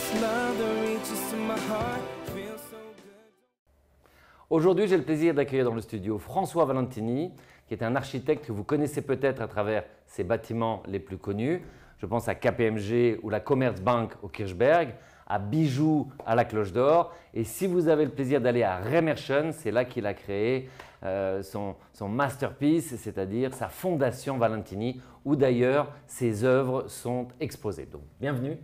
smile that reaches to my heart feels so good. Aujourd'hui, j'ai le plaisir d'accueillir dans le studio François Valentini, qui est un architecte que vous connaissez peut-être à travers ses bâtiments les plus connus. Je pense à KPMG ou la Commerzbank au Kirchberg, à Bijoux à la Cloche d'Or. Et si vous avez le plaisir d'aller à Reimerschen, c'est là qu'il a créé son masterpiece, c'est-à-dire sa fondation Valentini, où d'ailleurs ses œuvres sont exposées. Donc, bienvenue.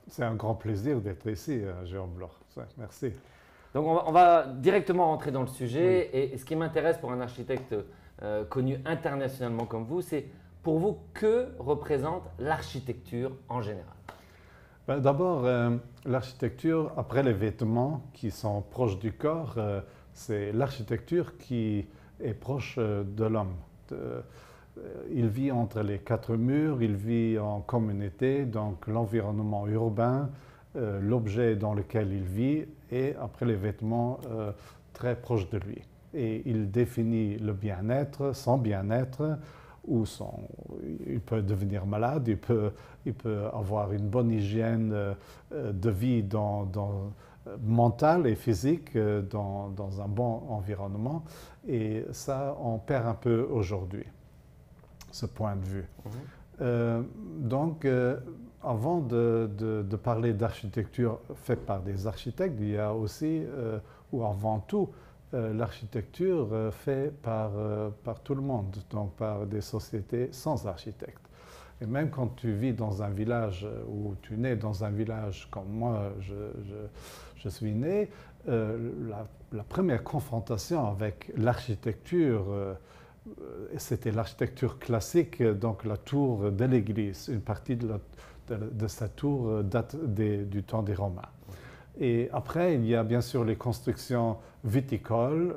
C'est un grand plaisir d'être ici, Jérôme Bloch. Merci. Donc, on va directement rentrer dans le sujet. Oui. Et ce qui m'intéresse pour un architecte connu internationalement comme vous, c'est pour vous, que représente l'architecture en général? D'abord, l'architecture, après les vêtements qui sont proches du corps, c'est l'architecture qui est proche de l'homme. Il vit entre les quatre murs, il vit en communauté, donc l'environnement urbain, l'objet dans lequel il vit, et après les vêtements très proches de lui. Et il définit le bien-être, son bien-être, ou il peut devenir malade, il peut avoir une bonne hygiène de vie mentale et physique dans un bon environnement. Et ça, on perd un peu aujourd'hui, ce point de vue. Donc, avant de parler d'architecture faite par des architectes, il y a aussi, ou avant tout, l'architecture faite par tout le monde, donc par des sociétés sans architectes. Et même quand tu vis dans un village ou tu nais dans un village comme moi, je suis né, la première confrontation avec l'architecture, c'était l'architecture classique, donc la tour de l'église. Une partie de cette tour date du temps des Romains. Et après, il y a bien sûr les constructions viticoles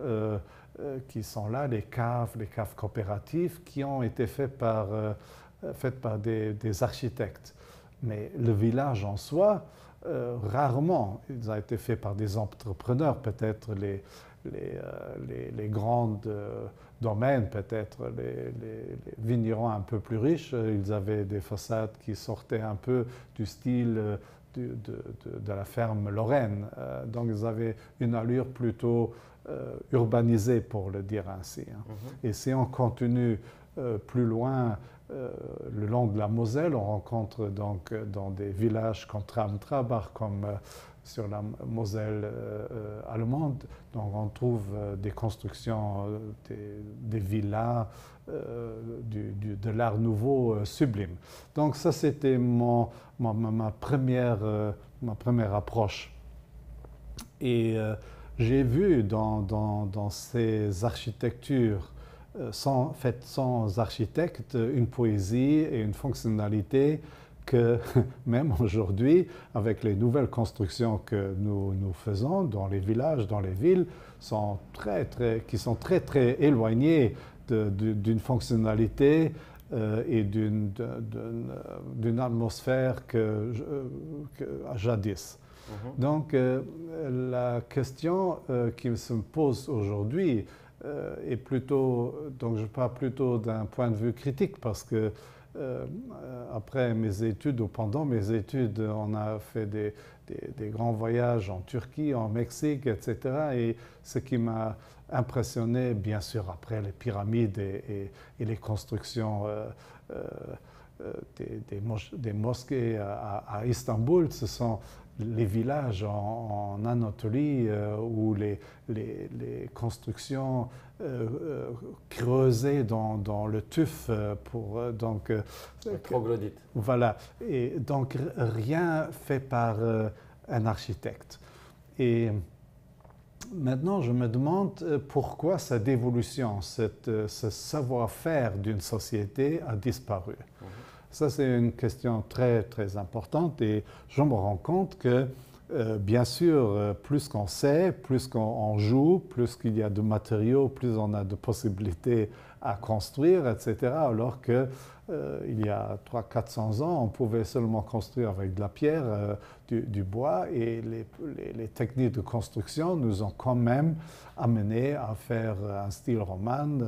qui sont là, les caves coopératives qui ont été faites par des architectes. Mais le village en soi, rarement, ils ont été faits par des entrepreneurs, peut-être les grands domaines, peut-être les vignerons un peu plus riches, ils avaient des façades qui sortaient un peu du style de la ferme Lorraine. Donc ils avaient une allure plutôt urbanisée, pour le dire ainsi. Et si on continue plus loin, le long de la Moselle, on rencontre donc dans des villages comme Traben-Trarbach, comme sur la Moselle allemande, donc on trouve des constructions, des villas, de l'art nouveau sublime. Donc ça, c'était ma première approche. Et j'ai vu dans ces architectures faites sans architecte une poésie et une fonctionnalité que même aujourd'hui, avec les nouvelles constructions que nous faisons dans les villages, dans les villes, qui sont très éloignées d'une fonctionnalité et d'une atmosphère que jadis. Donc la question qui se pose aujourd'hui est plutôt, donc je parle plutôt d'un point de vue critique, parce que après mes études ou pendant mes études, on a fait des grands voyages en Turquie, en Mexique, etc. Et ce qui m'a impressionné, bien sûr, après les pyramides et les constructions des mosquées à Istanbul, ce sont les villages en Anatolie où les constructions creusées dans le tuf pour donc troglodyte. Voilà, et donc rien fait par un architecte. Et maintenant, je me demande pourquoi cette évolution, ce savoir-faire d'une société a disparu. Ça, c'est une question très importante, et je me rends compte que, bien sûr, plus qu'on sait, plus qu'on joue, plus qu'il y a de matériaux, plus on a de possibilités à construire, etc. Alors que il y a 300-400 ans, on pouvait seulement construire avec de la pierre, du bois, et les techniques de construction nous ont quand même amené à faire un style roman,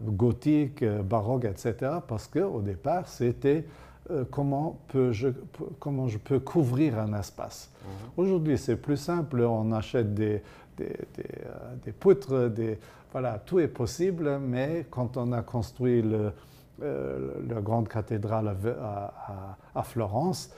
gothique, baroque, etc. Parce qu'au départ, c'était comment je peux couvrir un espace. Aujourd'hui, c'est plus simple, on achète des poutres, voilà, tout est possible, mais quand on a construit la grande cathédrale à Florence,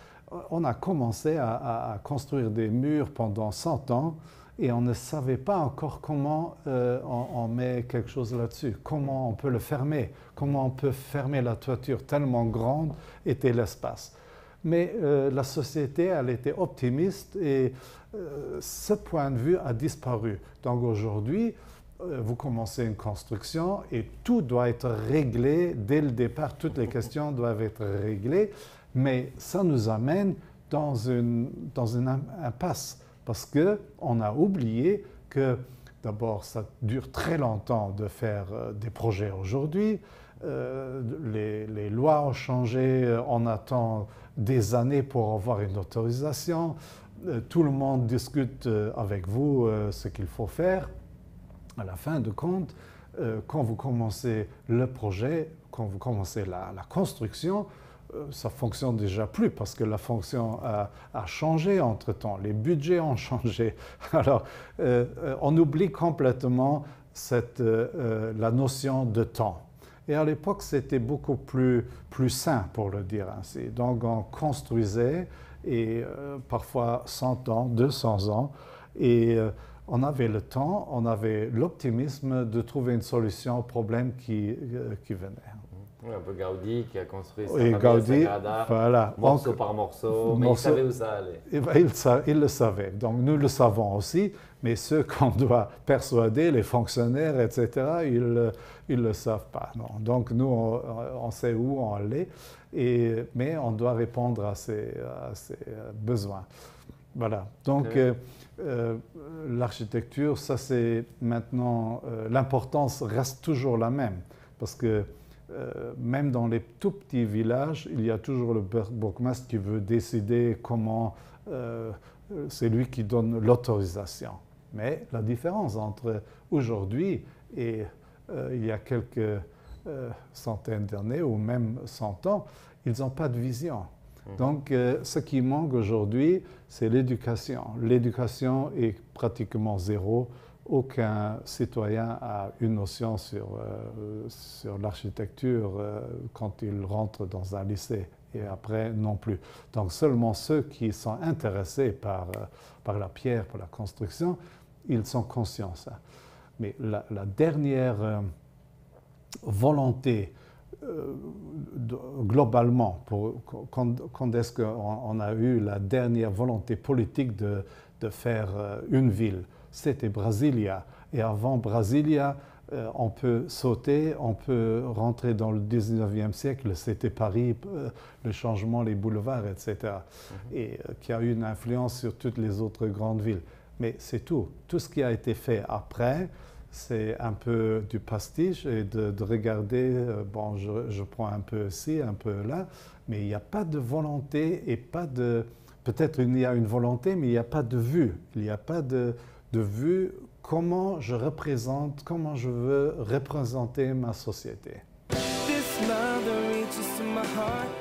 on a commencé à construire des murs pendant 100 ans et on ne savait pas encore comment on met quelque chose là-dessus, comment on peut le fermer, comment on peut fermer la toiture, tellement grande était l'espace. Mais la société, elle était optimiste et ce point de vue a disparu. Donc aujourd'hui, vous commencez une construction et tout doit être réglé dès le départ, toutes les questions doivent être réglées, mais ça nous amène dans une impasse parce qu'on a oublié que d'abord ça dure très longtemps de faire des projets aujourd'hui, les lois ont changé, on attend des années pour avoir une autorisation, tout le monde discute avec vous ce qu'il faut faire. À la fin de compte, quand vous commencez le projet, quand vous commencez la construction, ça ne fonctionne déjà plus parce que la fonction a changé entre-temps, les budgets ont changé. Alors, on oublie complètement la notion de temps. Et à l'époque, c'était beaucoup plus sain, pour le dire ainsi. Donc, on construisait, et parfois 100 ans, 200 ans, et on avait le temps, on avait l'optimisme de trouver une solution au problème qui venait. Oui, un peu Gaudi qui a construit et Gaudi, voilà, morceau par morceau, mais il savait où ça allait. Et ben, il le savait. Donc nous le savons aussi, mais ceux qu'on doit persuader, les fonctionnaires, etc., ils ne le savent pas. Non. Donc nous, on sait où on allait, mais on doit répondre à ces besoins. Voilà. Donc l'architecture, ça c'est maintenant, l'importance reste toujours la même, parce que même dans les tout petits villages, il y a toujours le bourgmestre qui veut décider comment, c'est lui qui donne l'autorisation. Mais la différence entre aujourd'hui et il y a quelques centaines d'années ou même 100 ans, ils n'ont pas de vision. Donc ce qui manque aujourd'hui, c'est l'éducation. L'éducation est pratiquement zéro. Aucun citoyen a une notion sur l'architecture quand il rentre dans un lycée et après non plus. Donc seulement ceux qui sont intéressés par la pierre, par la construction, ils sont conscients de ça. Mais la dernière volonté globalement, quand est-ce qu'on a eu la dernière volonté politique de faire une ville? C'était Brasilia. Et avant Brasilia, on peut sauter, on peut rentrer dans le 19e siècle, c'était Paris, le changement, les boulevards, etc. Et qui a eu une influence sur toutes les autres grandes villes. Mais c'est tout. Tout ce qui a été fait après, c'est un peu du pastiche et de regarder, bon, je prends un peu ici, un peu là, mais il n'y a pas de volonté et pas de... Peut-être il y a une volonté, mais il n'y a pas de vue. Il n'y a pas de vue comment je représente, comment je veux représenter ma société. This love that reaches to my heart